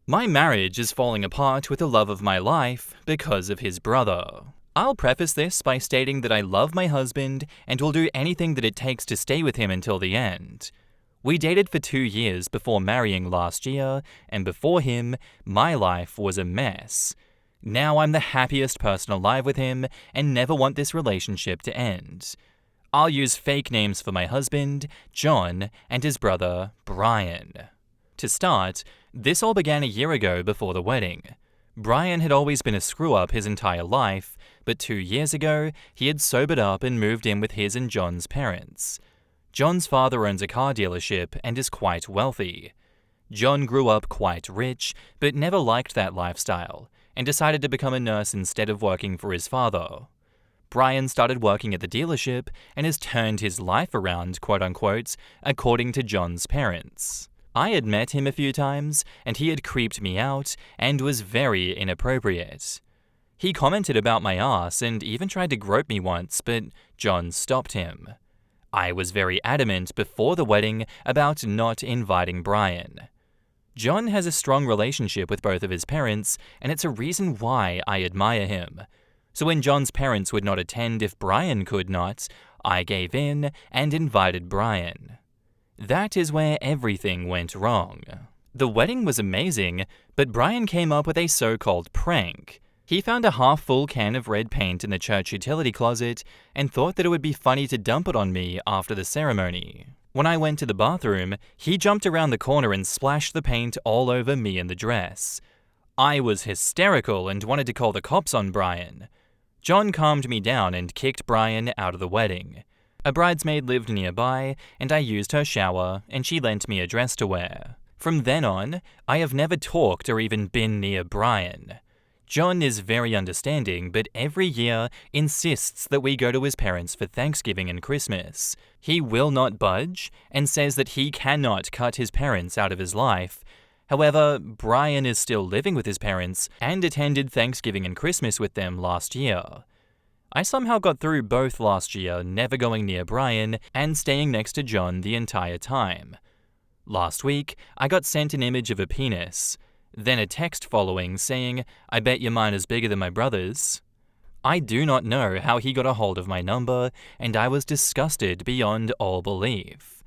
My marriage is falling apart with the love of my life because of his brother. I'll preface this by stating that I love my husband and will do anything that it takes to stay with him until the end. We dated for 2 years before marrying last year, and before him, my life was a mess. Now I'm the happiest person alive with him and never want this relationship to end. I'll use fake names for my husband, John, and his brother, Brian. To start, this all began a year ago before the wedding. Brian had always been a screw-up his entire life, but 2 years ago, he had sobered up and moved in with his and John's parents. John's father owns a car dealership and is quite wealthy. John grew up quite rich, but never liked that lifestyle, and decided to become a nurse instead of working for his father. Brian started working at the dealership and has turned his life around, quote-unquote, according to John's parents. I had met him a few times, and he had creeped me out and was very inappropriate. He commented about my ass and even tried to grope me once, but John stopped him. I was very adamant before the wedding about not inviting Brian. John has a strong relationship with both of his parents, and it's a reason why I admire him. So when John's parents would not attend if Brian could not, I gave in and invited Brian. That is where everything went wrong. The wedding was amazing, but Brian came up with a so-called prank. He found a half-full can of red paint in the church utility closet and thought that it would be funny to dump it on me after the ceremony. When I went to the bathroom, he jumped around the corner and splashed the paint all over me and the dress. I was hysterical and wanted to call the cops on Brian. John calmed me down and kicked Brian out of the wedding. A bridesmaid lived nearby, and I used her shower, and she lent me a dress to wear. From then on, I have never talked or even been near Brian. John is very understanding, but every year insists that we go to his parents for Thanksgiving and Christmas. He will not budge, and says that he cannot cut his parents out of his life. However, Brian is still living with his parents and attended Thanksgiving and Christmas with them last year. I somehow got through both last year, never going near Brian and staying next to John the entire time. Last week, I got sent an image of a penis, then a text following saying, "I bet your mine is bigger than my brother's." I do not know how he got a hold of my number, and I was disgusted beyond all belief.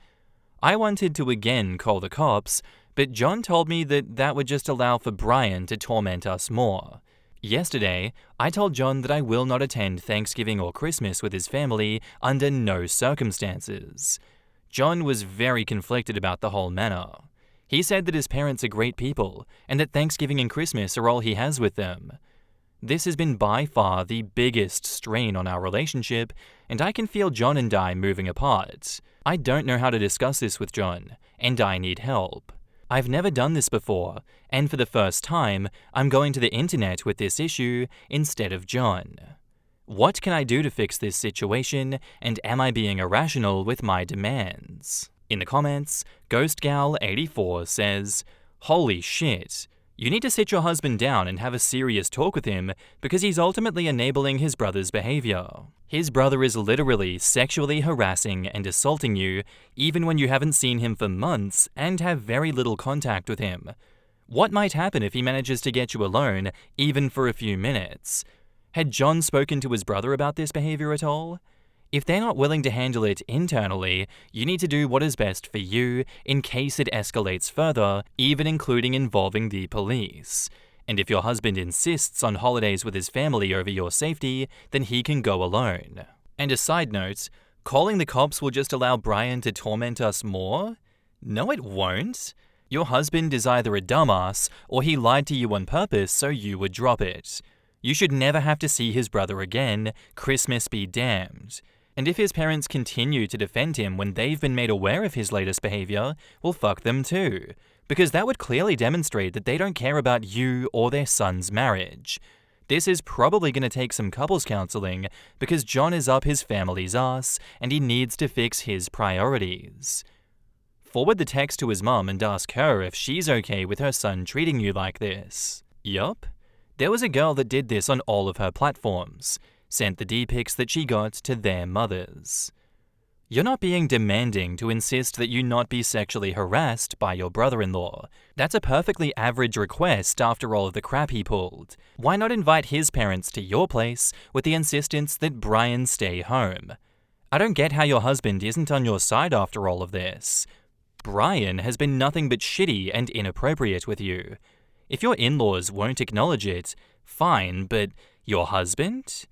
I wanted to again call the cops, but John told me that that would just allow for Brian to torment us more. Yesterday, I told John that I will not attend Thanksgiving or Christmas with his family under no circumstances. John was very conflicted about the whole matter. He said that his parents are great people and that Thanksgiving and Christmas are all he has with them. This has been by far the biggest strain on our relationship, and I can feel John and I moving apart. I don't know how to discuss this with John, and I need help. I've never done this before, and for the first time, I'm going to the internet with this issue instead of John. What can I do to fix this situation, and am I being irrational with my demands? In the comments, GhostGal84 says, "Holy shit. You need to sit your husband down and have a serious talk with him because he's ultimately enabling his brother's behavior. His brother is literally sexually harassing and assaulting you even when you haven't seen him for months and have very little contact with him. What might happen if he manages to get you alone, even for a few minutes? Had John spoken to his brother about this behavior at all? If they're not willing to handle it internally, you need to do what is best for you in case it escalates further, even including involving the police. And if your husband insists on holidays with his family over your safety, then he can go alone." And a side note, calling the cops will just allow Brian to torment us more? No, it won't. Your husband is either a dumbass or he lied to you on purpose so you would drop it. You should never have to see his brother again, Christmas be damned. And if his parents continue to defend him when they've been made aware of his latest behavior, well, fuck them too. Because that would clearly demonstrate that they don't care about you or their son's marriage. This is probably going to take some couples counseling because John is up his family's ass and he needs to fix his priorities. Forward the text to his mom and ask her if she's okay with her son treating you like this. Yup. There was a girl that did this on all of her platforms. Sent the D-pics that she got to their mothers. You're not being demanding to insist that you not be sexually harassed by your brother-in-law. That's a perfectly average request after all of the crap he pulled. Why not invite his parents to your place with the insistence that Brian stay home? I don't get how your husband isn't on your side after all of this. Brian has been nothing but shitty and inappropriate with you. If your in-laws won't acknowledge it, fine, but your husband?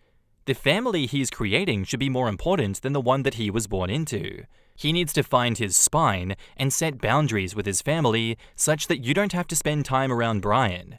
The family he's creating should be more important than the one that he was born into. He needs to find his spine and set boundaries with his family such that you don't have to spend time around Brian.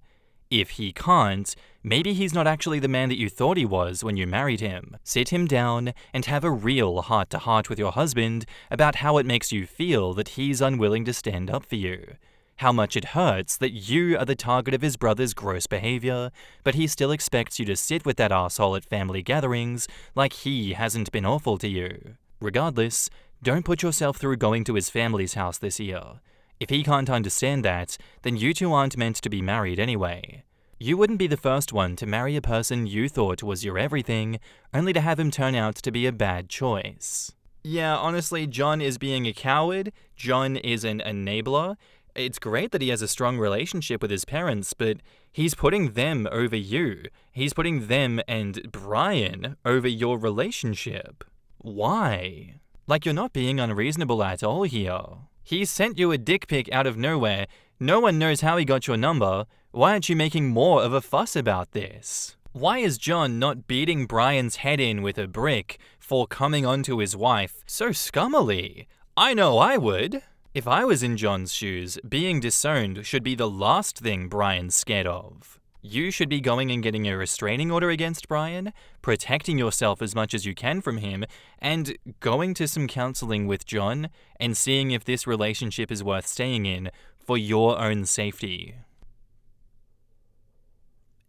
If he can't, maybe he's not actually the man that you thought he was when you married him. Sit him down and have a real heart-to-heart with your husband about how it makes you feel that he's unwilling to stand up for you. How much it hurts that you are the target of his brother's gross behavior, but he still expects you to sit with that asshole at family gatherings like he hasn't been awful to you. Regardless, don't put yourself through going to his family's house this year. If he can't understand that, then you two aren't meant to be married anyway. You wouldn't be the first one to marry a person you thought was your everything, only to have him turn out to be a bad choice. Yeah, honestly, John is being a coward. John is an enabler. It's great that he has a strong relationship with his parents, but he's putting them over you. He's putting them and Brian over your relationship. Why? Like, you're not being unreasonable at all here. He sent you a dick pic out of nowhere. No one knows how he got your number. Why aren't you making more of a fuss about this? Why is John not beating Brian's head in with a brick for coming onto his wife so scummily? I know I would. If I was in John's shoes, being disowned should be the last thing Brian's scared of. You should be going and getting a restraining order against Brian, protecting yourself as much as you can from him, and going to some counseling with John and seeing if this relationship is worth staying in for your own safety.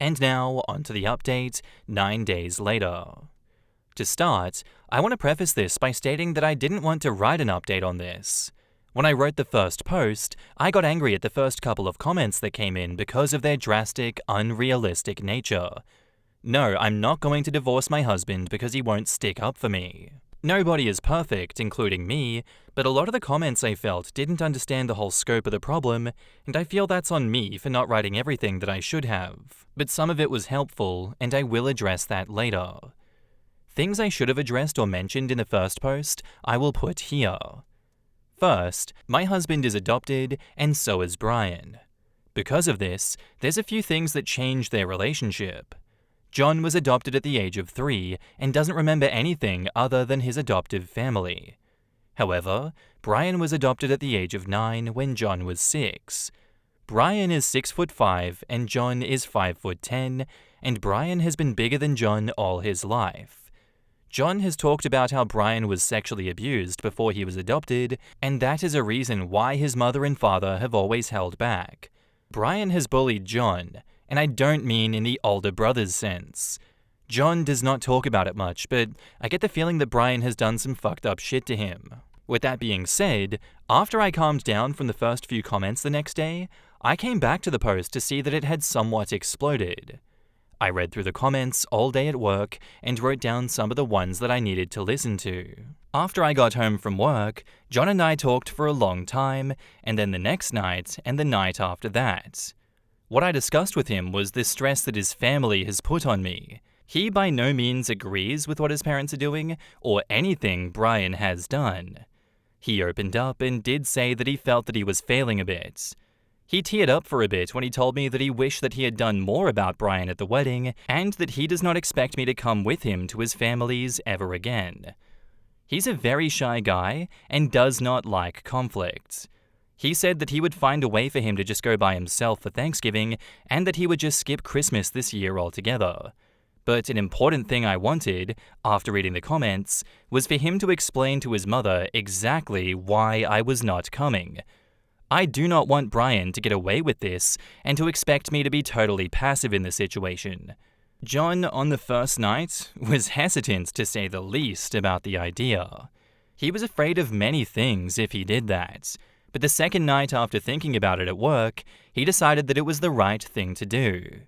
And now, on to the update 9 days later. To start, I want to preface this by stating that I didn't want to write an update on this. When I wrote the first post, I got angry at the first couple of comments that came in because of their drastic, unrealistic nature. No, I'm not going to divorce my husband because he won't stick up for me. Nobody is perfect, including me, but a lot of the comments I felt didn't understand the whole scope of the problem, and I feel that's on me for not writing everything that I should have. But some of it was helpful, and I will address that later. Things I should have addressed or mentioned in the first post, I will put here. First, my husband is adopted, and so is Brian. Because of this, there's a few things that change their relationship. John was adopted at the age of 3 and doesn't remember anything other than his adoptive family. However, Brian was adopted at the age of 9 when John was 6. Brian is 6'5" and John is 5'10", and Brian has been bigger than John all his life. John has talked about how Brian was sexually abused before he was adopted, and that is a reason why his mother and father have always held back. Brian has bullied John, and I don't mean in the older brother's sense. John does not talk about it much, but I get the feeling that Brian has done some fucked up shit to him. With that being said, after I calmed down from the first few comments the next day, I came back to the post to see that it had somewhat exploded. I read through the comments all day at work and wrote down some of the ones that I needed to listen to. After I got home from work, John and I talked for a long time, and then the next night and the night after that. What I discussed with him was the stress that his family has put on me. He by no means agrees with what his parents are doing or anything Brian has done. He opened up and did say that he felt that he was failing a bit. He teared up for a bit when he told me that he wished that he had done more about Brian at the wedding and that he does not expect me to come with him to his family's ever again. He's a very shy guy and does not like conflict. He said that he would find a way for him to just go by himself for Thanksgiving and that he would just skip Christmas this year altogether. But an important thing I wanted, after reading the comments, was for him to explain to his mother exactly why I was not coming. I do not want Brian to get away with this and to expect me to be totally passive in the situation. John, on the first night, was hesitant to say the least about the idea. He was afraid of many things if he did that, but the second night after thinking about it at work, he decided that it was the right thing to do.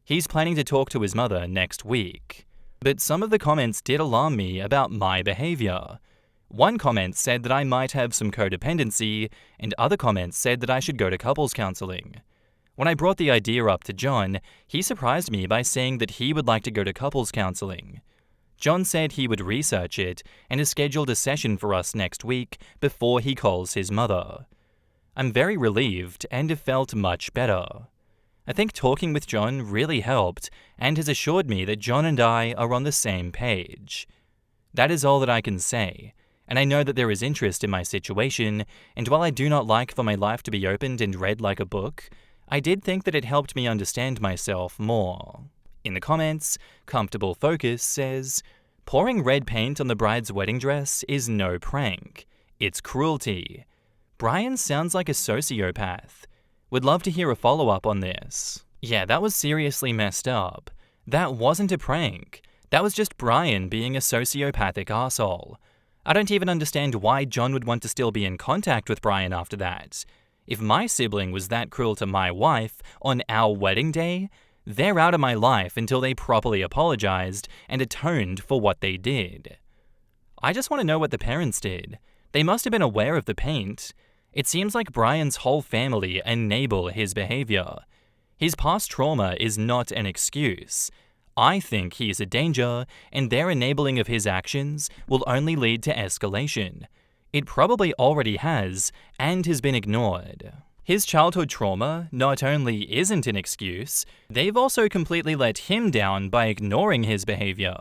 He's planning to talk to his mother next week. But some of the comments did alarm me about my behavior. One comment said that I might have some codependency, and other comments said that I should go to couples counseling. When I brought the idea up to John, he surprised me by saying that he would like to go to couples counseling. John said he would research it and has scheduled a session for us next week before he calls his mother. I'm very relieved and have felt much better. I think talking with John really helped and has assured me that John and I are on the same page. That is all that I can say, and I know that there is interest in my situation, and while I do not like for my life to be opened and read like a book, I did think that it helped me understand myself more. In the comments, Comfortable Focus says, pouring red paint on the bride's wedding dress is no prank. It's cruelty. Brian sounds like a sociopath. Would love to hear a follow-up on this. Yeah, that was seriously messed up. That wasn't a prank. That was just Brian being a sociopathic arsehole. I don't even understand why John would want to still be in contact with Brian after that. If my sibling was that cruel to my wife on our wedding day, they're out of my life until they properly apologized and atoned for what they did. I just want to know what the parents did. They must have been aware of the paint. It seems like Brian's whole family enable his behavior. His past trauma is not an excuse. I think he is a danger, and their enabling of his actions will only lead to escalation. It probably already has, and has been ignored. His childhood trauma not only isn't an excuse, they've also completely let him down by ignoring his behavior.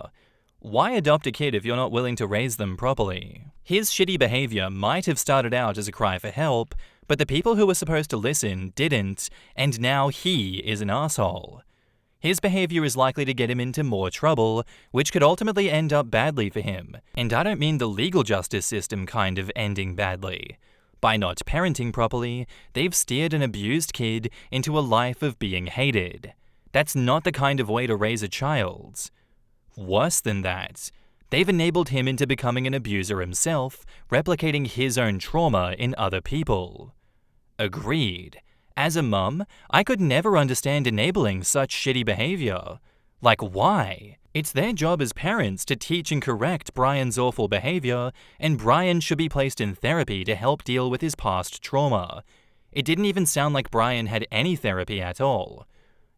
Why adopt a kid if you're not willing to raise them properly? His shitty behavior might have started out as a cry for help, but the people who were supposed to listen didn't, and now he is an asshole. His behavior is likely to get him into more trouble, which could ultimately end up badly for him. And I don't mean the legal justice system kind of ending badly. By not parenting properly, they've steered an abused kid into a life of being hated. That's not the kind of way to raise a child. Worse than that, they've enabled him into becoming an abuser himself, replicating his own trauma in other people. Agreed. As a mum, I could never understand enabling such shitty behavior. Like, why? It's their job as parents to teach and correct Brian's awful behavior, and Brian should be placed in therapy to help deal with his past trauma. It didn't even sound like Brian had any therapy at all.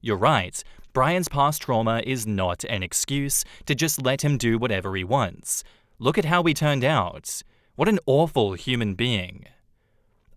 You're right, Brian's past trauma is not an excuse to just let him do whatever he wants. Look at how he turned out. What an awful human being.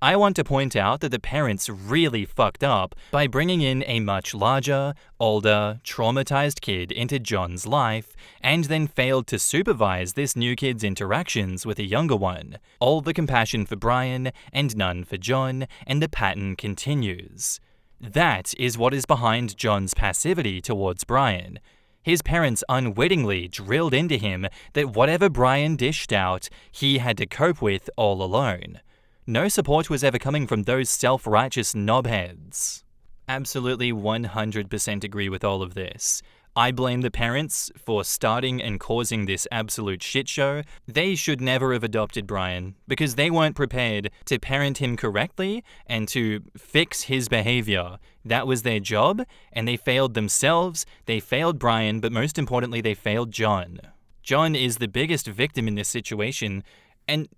I want to point out that the parents really fucked up by bringing in a much larger, older, traumatized kid into John's life, and then failed to supervise this new kid's interactions with a younger one. All the compassion for Brian, and none for John, and the pattern continues. That is what is behind John's passivity towards Brian. His parents unwittingly drilled into him that whatever Brian dished out, he had to cope with all alone. No support was ever coming from those self-righteous knobheads. Absolutely 100% agree with all of this. I blame the parents for starting and causing this absolute shit show. They should never have adopted Brian because they weren't prepared to parent him correctly and to fix his behavior. That was their job, and they failed themselves, they failed Brian, but most importantly, they failed John. John is the biggest victim in this situation. And,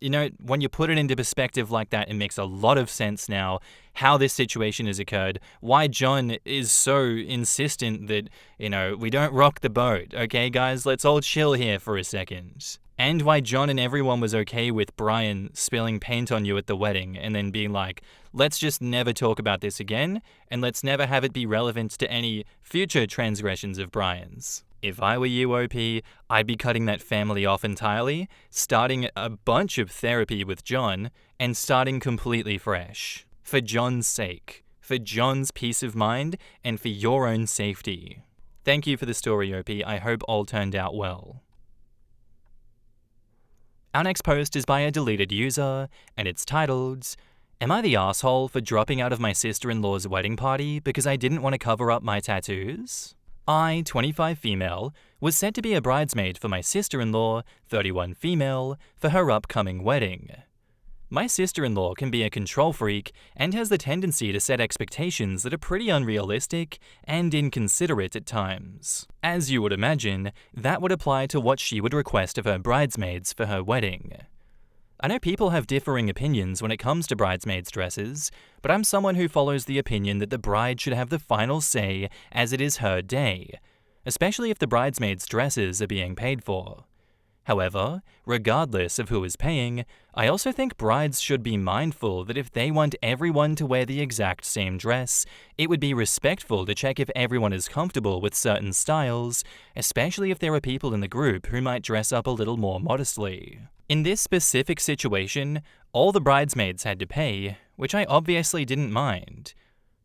when you put it into perspective like that, it makes a lot of sense now how this situation has occurred, why John is so insistent that, we don't rock the boat, okay, guys? Let's all chill here for a second. And why John and everyone was okay with Brian spilling paint on you at the wedding and then being like, let's just never talk about this again, and let's never have it be relevant to any future transgressions of Brian's. If I were you, OP, I'd be cutting that family off entirely, starting a bunch of therapy with John, and starting completely fresh. For John's sake, for John's peace of mind, and for your own safety. Thank you for the story, OP. I hope all turned out well. Our next post is by a deleted user, and it's titled, "Am I the asshole for dropping out of my sister-in-law's wedding party because I didn't want to cover up my tattoos? I, 25 female, was set to be a bridesmaid for my sister-in-law, 31 female, for her upcoming wedding. My sister-in-law can be a control freak and has the tendency to set expectations that are pretty unrealistic and inconsiderate at times. As you would imagine, that would apply to what she would request of her bridesmaids for her wedding. I know people have differing opinions when it comes to bridesmaids' dresses, but I'm someone who follows the opinion that the bride should have the final say as it is her day, especially if the bridesmaids' dresses are being paid for. However, regardless of who is paying, I also think brides should be mindful that if they want everyone to wear the exact same dress, it would be respectful to check if everyone is comfortable with certain styles, especially if there are people in the group who might dress up a little more modestly. In this specific situation, all the bridesmaids had to pay, which I obviously didn't mind.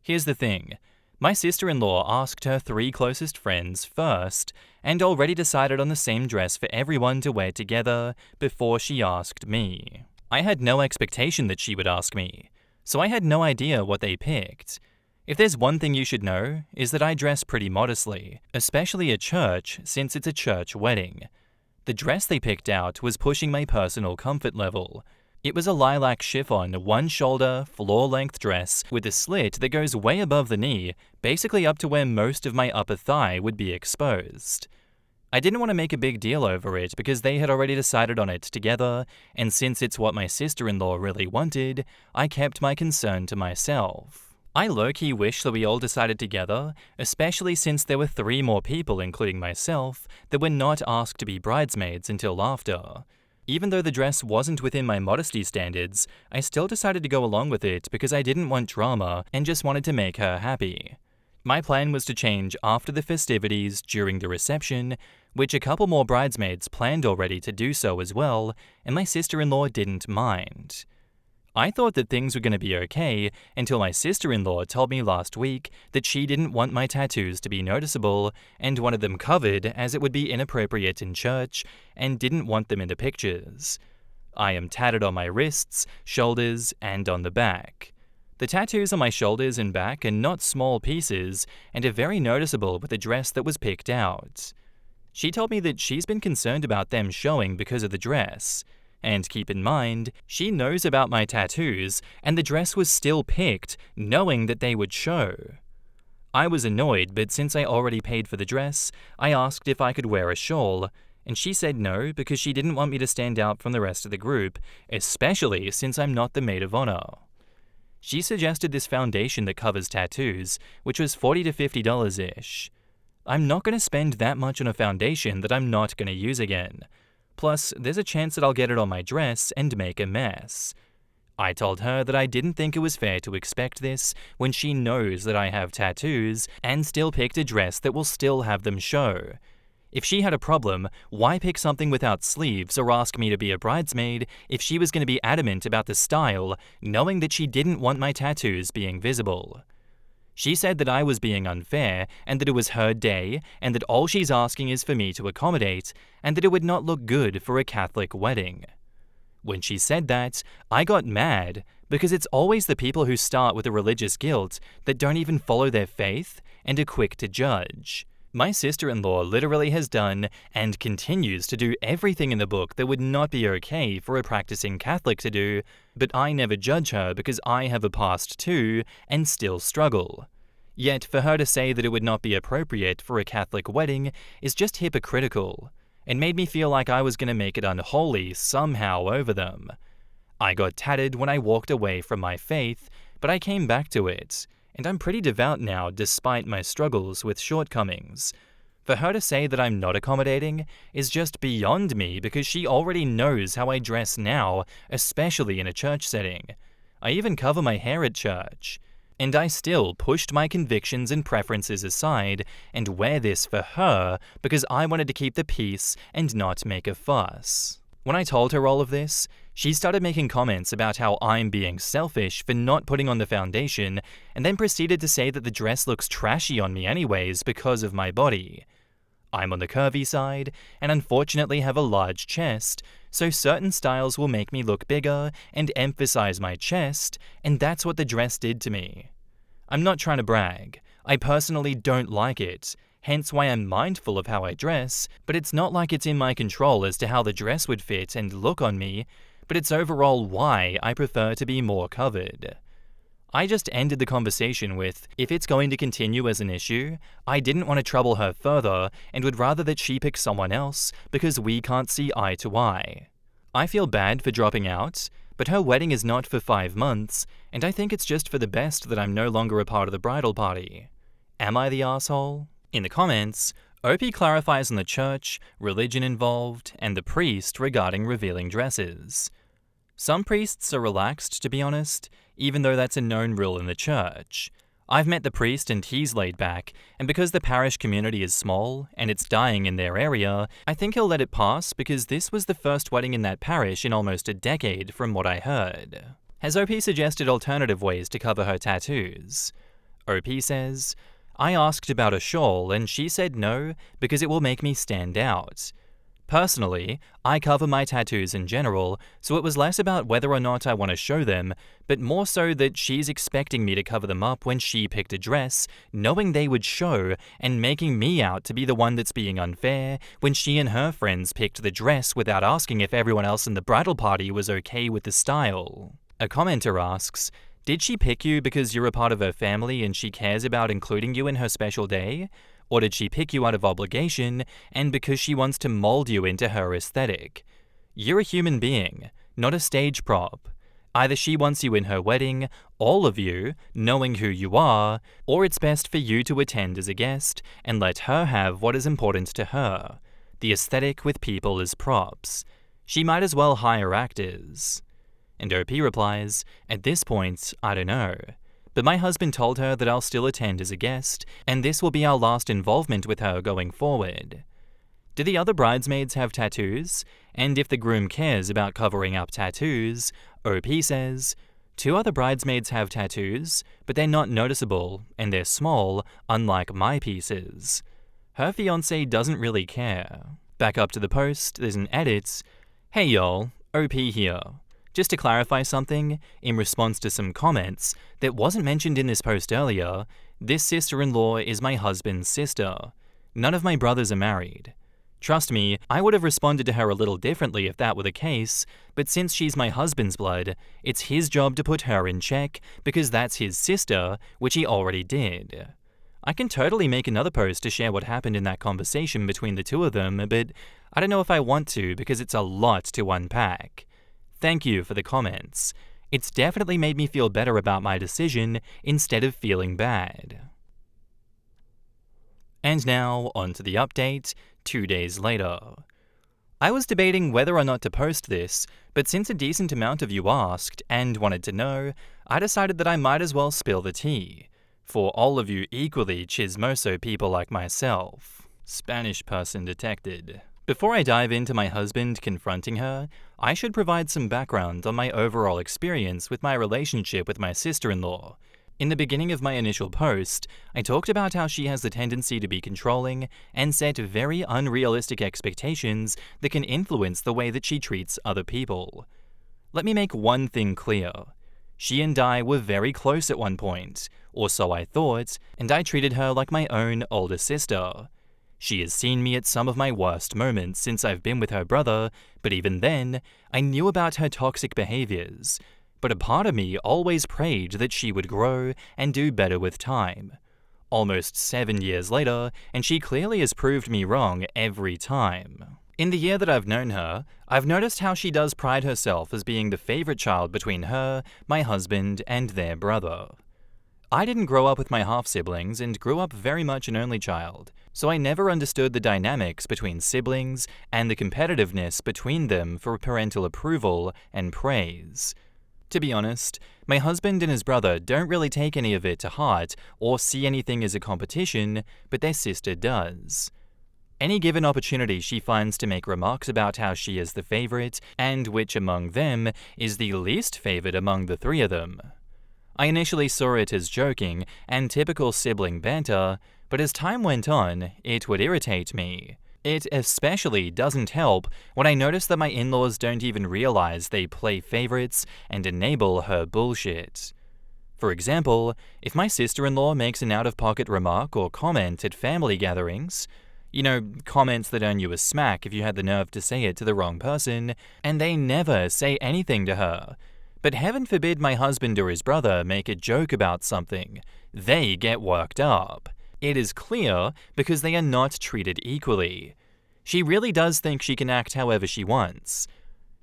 Here's the thing. My sister-in-law asked her 3 closest friends first, and already decided on the same dress for everyone to wear together before she asked me. I had no expectation that she would ask me, so I had no idea what they picked. If there's one thing you should know, is that I dress pretty modestly, especially at church since it's a church wedding. The dress they picked out was pushing my personal comfort level. It was a lilac chiffon, one-shoulder, floor-length dress with a slit that goes way above the knee, basically up to where most of my upper thigh would be exposed. I didn't want to make a big deal over it because they had already decided on it together, and since it's what my sister-in-law really wanted, I kept my concern to myself. I low-key wish that we all decided together, especially since there were 3 more people, including myself, that were not asked to be bridesmaids until after. Even though the dress wasn't within my modesty standards, I still decided to go along with it because I didn't want drama and just wanted to make her happy. My plan was to change after the festivities during the reception, which a couple more bridesmaids planned already to do so as well, and my sister-in-law didn't mind. I thought that things were going to be okay until my sister-in-law told me last week that she didn't want my tattoos to be noticeable and wanted them covered as it would be inappropriate in church and didn't want them in the pictures. I am tatted on my wrists, shoulders, and on the back. The tattoos on my shoulders and back are not small pieces and are very noticeable with the dress that was picked out. She told me that she's been concerned about them showing because of the dress. And keep in mind, she knows about my tattoos, and the dress was still picked, knowing that they would show. I was annoyed, but since I already paid for the dress, I asked if I could wear a shawl, and she said no because she didn't want me to stand out from the rest of the group, especially since I'm not the maid of honor. She suggested this foundation that covers tattoos, which was $40 to $50-ish. I'm not going to spend that much on a foundation that I'm not going to use again. Plus, there's a chance that I'll get it on my dress and make a mess. I told her that I didn't think it was fair to expect this when she knows that I have tattoos and still picked a dress that will still have them show. If she had a problem, why pick something without sleeves or ask me to be a bridesmaid if she was going to be adamant about the style, knowing that she didn't want my tattoos being visible? She said that I was being unfair and that it was her day and that all she's asking is for me to accommodate and that it would not look good for a Catholic wedding. When she said that, I got mad because it's always the people who start with a religious guilt that don't even follow their faith and are quick to judge. My sister-in-law literally has done and continues to do everything in the book that would not be okay for a practicing Catholic to do, but I never judge her because I have a past too and still struggle. Yet for her to say that it would not be appropriate for a Catholic wedding is just hypocritical, and made me feel like I was going to make it unholy somehow over them. I got tatted when I walked away from my faith, but I came back to it. And I'm pretty devout now despite my struggles with shortcomings. For her to say that I'm not accommodating is just beyond me because she already knows how I dress now, especially in a church setting. I even cover my hair at church. And I still pushed my convictions and preferences aside and wear this for her because I wanted to keep the peace and not make a fuss. When I told her all of this, she started making comments about how I'm being selfish for not putting on the foundation, and then proceeded to say that the dress looks trashy on me anyways because of my body. I'm on the curvy side, and unfortunately have a large chest, so certain styles will make me look bigger and emphasize my chest, and that's what the dress did to me. I'm not trying to brag. I personally don't like it, hence why I'm mindful of how I dress, but it's not like it's in my control as to how the dress would fit and look on me, but it's overall why I prefer to be more covered. I just ended the conversation with, if it's going to continue as an issue, I didn't want to trouble her further and would rather that she pick someone else because we can't see eye to eye. I feel bad for dropping out, but her wedding is not for 5 months, and I think it's just for the best that I'm no longer a part of the bridal party. Am I the asshole? In the comments, OP clarifies on the church, religion involved, and the priest regarding revealing dresses. Some priests are relaxed, to be honest, even though that's a known rule in the church. I've met the priest and he's laid back, and because the parish community is small and it's dying in their area, I think he'll let it pass because this was the first wedding in that parish in almost a decade from what I heard. Has OP suggested alternative ways to cover her tattoos? OP says, I asked about a shawl and she said no because it will make me stand out. Personally, I cover my tattoos in general, so it was less about whether or not I want to show them, but more so that she's expecting me to cover them up when she picked a dress, knowing they would show, and making me out to be the one that's being unfair when she and her friends picked the dress without asking if everyone else in the bridal party was okay with the style. A commenter asks, did she pick you because you're a part of her family and she cares about including you in her special day? Or did she pick you out of obligation and because she wants to mold you into her aesthetic? You're a human being, not a stage prop. Either she wants you in her wedding, all of you, knowing who you are, or it's best for you to attend as a guest and let her have what is important to her, the aesthetic with people as props. She might as well hire actors. And OP replies, at this point, I don't know. But my husband told her that I'll still attend as a guest, and this will be our last involvement with her going forward. Do the other bridesmaids have tattoos? And if the groom cares about covering up tattoos, OP says, 2 other bridesmaids have tattoos, but they're not noticeable, and they're small, unlike my pieces. Her fiancé doesn't really care. Back up to the post, there's an edit. Hey y'all, OP here. Just to clarify something, in response to some comments that wasn't mentioned in this post earlier, this sister-in-law is my husband's sister. None of my brothers are married. Trust me, I would have responded to her a little differently if that were the case, but since she's my husband's blood, it's his job to put her in check because that's his sister, which he already did. I can totally make another post to share what happened in that conversation between the two of them, but I don't know if I want to because it's a lot to unpack. Thank you for the comments. It's definitely made me feel better about my decision instead of feeling bad. And now, on to the update, 2 days later. I was debating whether or not to post this, but since a decent amount of you asked and wanted to know, I decided that I might as well spill the tea. For all of you equally chismoso people like myself. Spanish person detected. Before I dive into my husband confronting her, I should provide some background on my overall experience with my relationship with my sister-in-law. In the beginning of my initial post, I talked about how she has the tendency to be controlling and set very unrealistic expectations that can influence the way that she treats other people. Let me make one thing clear. She and I were very close at one point, or so I thought, and I treated her like my own older sister. She has seen me at some of my worst moments since I've been with her brother, but even then, I knew about her toxic behaviors. But a part of me always prayed that she would grow and do better with time. Almost 7 years later, and she clearly has proved me wrong every time. In the year that I've known her, I've noticed how she does pride herself as being the favorite child between her, my husband, and their brother. I didn't grow up with my half-siblings and grew up very much an only child, so I never understood the dynamics between siblings and the competitiveness between them for parental approval and praise. To be honest, my husband and his brother don't really take any of it to heart or see anything as a competition, but their sister does. Any given opportunity she finds to make remarks about how she is the favorite, and which among them is the least favored among the 3 of them. I initially saw it as joking and typical sibling banter, but as time went on, it would irritate me. It especially doesn't help when I notice that my in-laws don't even realize they play favorites and enable her bullshit. For example, if my sister-in-law makes an out-of-pocket remark or comment at family gatherings, comments that earn you a smack if you had the nerve to say it to the wrong person, and they never say anything to her. But heaven forbid my husband or his brother make a joke about something. They get worked up. It is clear because they are not treated equally. She really does think she can act however she wants.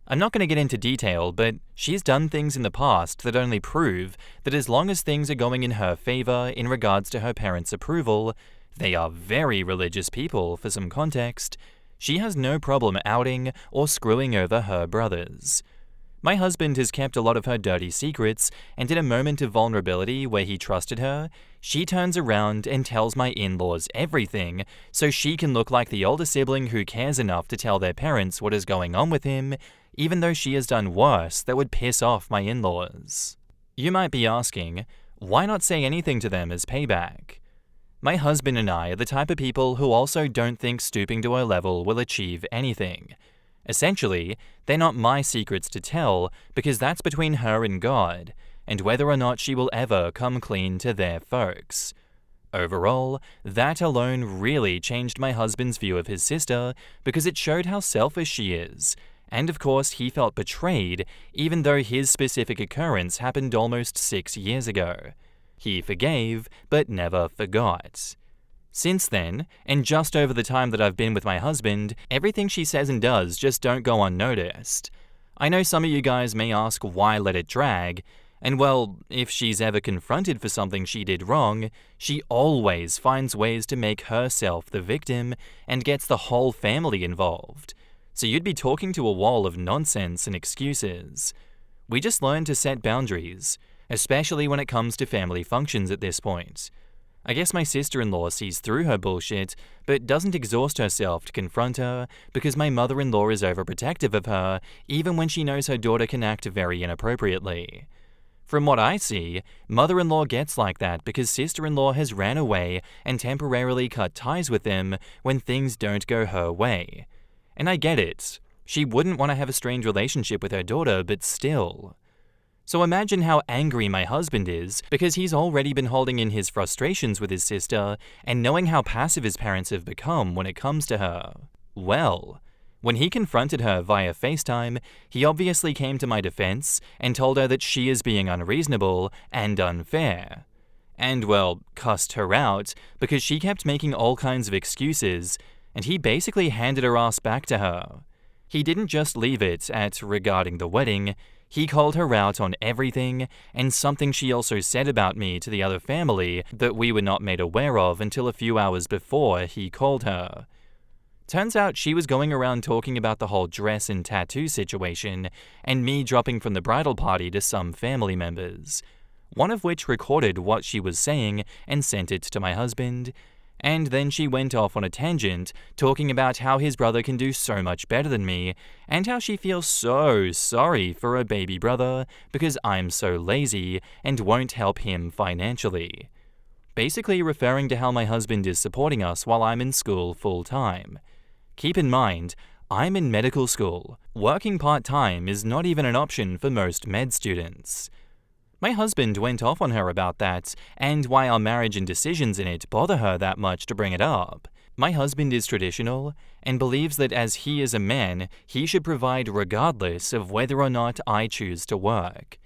I'm not going to get into detail, but she's done things in the past that only prove that as long as things are going in her favor in regards to her parents' approval, they are very religious people for some context, she has no problem outing or screwing over her brothers. My husband has kept a lot of her dirty secrets, and in a moment of vulnerability where he trusted her, she turns around and tells my in-laws everything so she can look like the older sibling who cares enough to tell their parents what is going on with him, even though she has done worse that would piss off my in-laws. You might be asking, why not say anything to them as payback? My husband and I are the type of people who also don't think stooping to her level will achieve anything. Essentially, they're not my secrets to tell because that's between her and God, and whether or not she will ever come clean to their folks. Overall, that alone really changed my husband's view of his sister because it showed how selfish she is, and of course he felt betrayed even though his specific occurrence happened almost 6 years ago. He forgave, but never forgot. Since then, and just over the time that I've been with my husband, everything she says and does just don't go unnoticed. I know some of you guys may ask why let it drag, and well, if she's ever confronted for something she did wrong, she always finds ways to make herself the victim and gets the whole family involved. So you'd be talking to a wall of nonsense and excuses. We just learn to set boundaries, especially when it comes to family functions at this point. I guess my sister-in-law sees through her bullshit, but doesn't exhaust herself to confront her because my mother-in-law is overprotective of her, even when she knows her daughter can act very inappropriately. From what I see, mother-in-law gets like that because sister-in-law has ran away and temporarily cut ties with them when things don't go her way. And I get it. She wouldn't want to have a strained relationship with her daughter, but still. So imagine how angry my husband is because he's already been holding in his frustrations with his sister and knowing how passive his parents have become when it comes to her. Well, when he confronted her via FaceTime, he obviously came to my defense and told her that she is being unreasonable and unfair. And well, cussed her out because she kept making all kinds of excuses, and he basically handed her ass back to her. He didn't just leave it at regarding the wedding. He called her out on everything, and something she also said about me to the other family that we were not made aware of until a few hours before he called her. Turns out she was going around talking about the whole dress and tattoo situation, and me dropping from the bridal party to some family members, one of which recorded what she was saying and sent it to my husband. And then she went off on a tangent, talking about how his brother can do so much better than me, and how she feels so sorry for her baby brother because I'm so lazy and won't help him financially. Basically referring to how my husband is supporting us while I'm in school full-time. Keep in mind, I'm in medical school. Working part-time is not even an option for most med students. My husband went off on her about that, and why our marriage and decisions in it bother her that much to bring it up. My husband is traditional, and believes that as he is a man, he should provide regardless of whether or not I choose to work.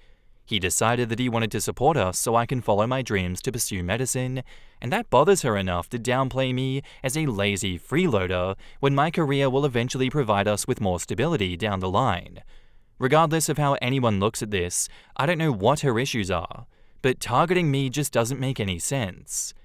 He decided that he wanted to support us so I can follow my dreams to pursue medicine, and that bothers her enough to downplay me as a lazy freeloader when my career will eventually provide us with more stability down the line. Regardless of how anyone looks at this, I don't know what her issues are, but targeting me just doesn't make any sense.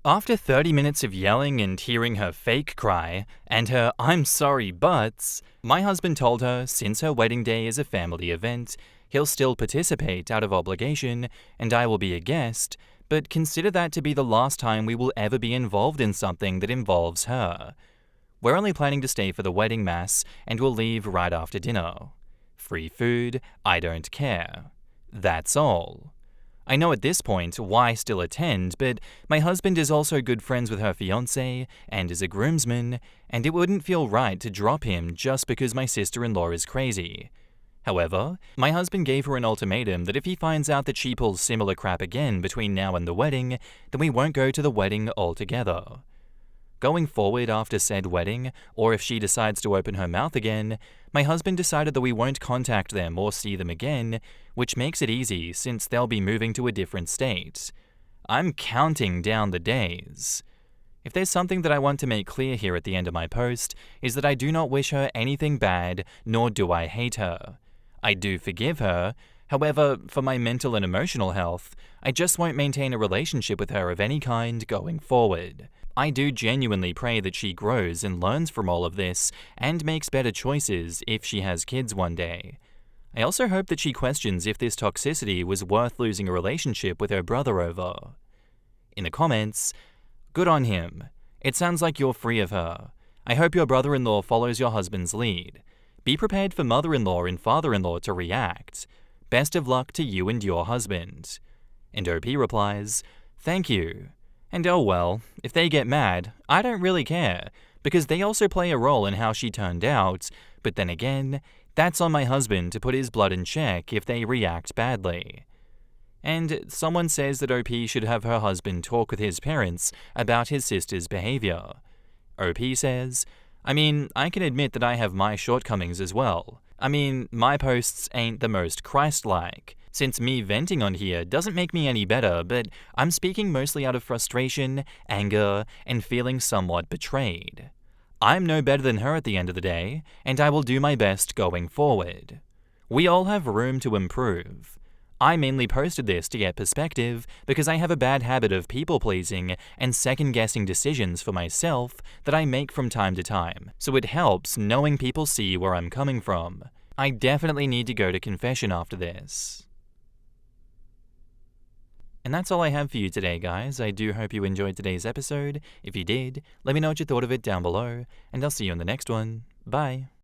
After 30 minutes of yelling and hearing her fake cry, and her "I'm sorry buts," my husband told her since her wedding day is a family event, he'll still participate out of obligation, and I will be a guest, but consider that to be the last time we will ever be involved in something that involves her. We're only planning to stay for the wedding mass, and we'll leave right after dinner. Free food, I don't care. That's all. I know at this point why still attend, but my husband is also good friends with her fiancé and is a groomsman, and it wouldn't feel right to drop him just because my sister-in-law is crazy. However, my husband gave her an ultimatum that if he finds out that she pulls similar crap again between now and the wedding, then we won't go to the wedding altogether. Going forward after said wedding, or if she decides to open her mouth again, my husband decided that we won't contact them or see them again, which makes it easy since they'll be moving to a different state. I'm counting down the days. If there's something that I want to make clear here at the end of my post, is that I do not wish her anything bad, nor do I hate her. I do forgive her. However, for my mental and emotional health, I just won't maintain a relationship with her of any kind going forward. I do genuinely pray that she grows and learns from all of this and makes better choices if she has kids one day. I also hope that she questions if this toxicity was worth losing a relationship with her brother over. In the comments, good on him. It sounds like you're free of her. I hope your brother-in-law follows your husband's lead. Be prepared for mother-in-law and father-in-law to react. Best of luck to you and your husband. And OP replies, thank you. And oh well, if they get mad, I don't really care, because they also play a role in how she turned out, but then again, that's on my husband to put his blood in check if they react badly. And someone says that OP should have her husband talk with his parents about his sister's behavior. OP says, I mean, I can admit that I have my shortcomings as well. I mean, my posts ain't the most Christ-like, since me venting on here doesn't make me any better, but I'm speaking mostly out of frustration, anger, and feeling somewhat betrayed. I'm no better than her at the end of the day, and I will do my best going forward. We all have room to improve. I mainly posted this to get perspective because I have a bad habit of people-pleasing and second-guessing decisions for myself that I make from time to time, so it helps knowing people see where I'm coming from. I definitely need to go to confession after this. And that's all I have for you today, guys. I do hope you enjoyed today's episode. If you did, let me know what you thought of it down below, and I'll see you in the next one. Bye.